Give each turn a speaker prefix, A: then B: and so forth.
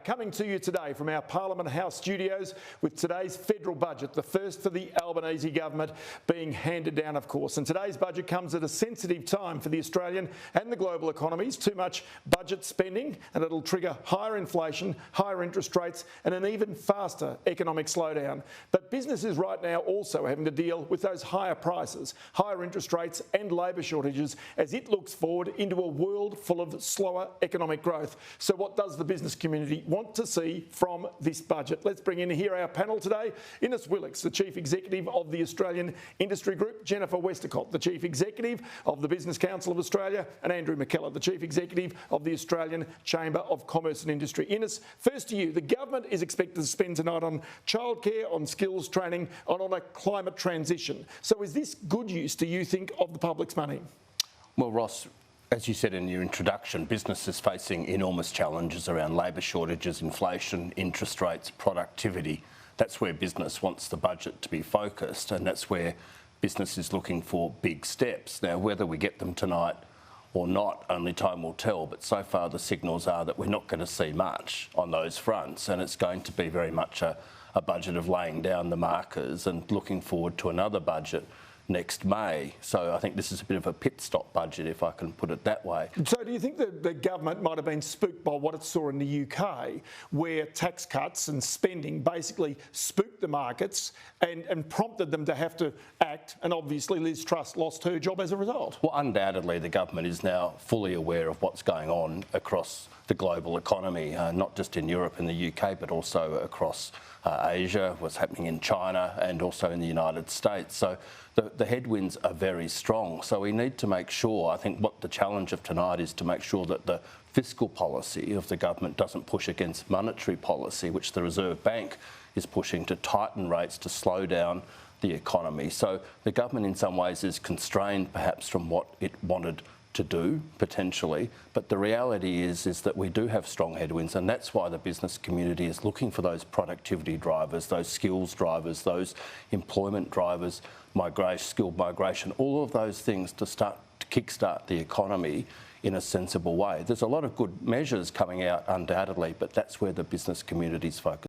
A: Coming to you today from our Parliament House studios with today's federal budget, the first for the Albanese government being handed down, of course. And today's budget comes at a sensitive time for the Australian and the global economies. Too much budget spending and it'll trigger higher inflation, higher interest rates and an even faster economic slowdown. But businesses right now also having to deal with those higher prices, higher interest rates and labour shortages as it looks forward into a world full of slower economic growth. So what does the business community want to see from this budget? Let's bring in here our panel today. Innes Willox, the Chief Executive of the Australian Industry Group, Jennifer Westacott, the Chief Executive of the Business Council of Australia, and Andrew McKellar, the Chief Executive of the Australian Chamber of Commerce and Industry. Innes, first to you. The government is expected to spend tonight on childcare, on skills training, and on a climate transition. So is this good use, do you think, of the public's money?
B: Well, Ross, as you said in your introduction, business is facing enormous challenges around labour shortages, inflation, interest rates, productivity. That's where business wants the budget to be focused, and that's where business is looking for big steps. Now, whether we get them tonight or not, only time will tell, but so far the signals are that we're not going to see much on those fronts, and it's going to be very much a budget of laying down the markers and looking forward to another budget next May. So I think this is a bit of a pit stop budget, if I can put it that way.
A: So do you think that the government might have been spooked by what it saw in the UK, where tax cuts and spending basically spooked the markets and prompted them to have to act, and obviously Liz Truss lost her job as a result?
B: Well, undoubtedly the government is now fully aware of what's going on across the global economy, not just in Europe and the UK, but also across Asia, what's happening in China and also in the United States. So the headwinds are very strong. So we need to make sure, I think what the challenge of tonight is to make sure that the fiscal policy of the government doesn't push against monetary policy, which the Reserve Bank is pushing to tighten rates to slow down the economy. So the government in some ways is constrained perhaps from what it wanted to do, potentially, but the reality is that we do have strong headwinds, and that's why the business community is looking for those productivity drivers, those skills drivers, those employment drivers, skilled migration, all of those things to start to kickstart the economy in a sensible way. There's a lot of good measures coming out undoubtedly, but that's where the business community's focused.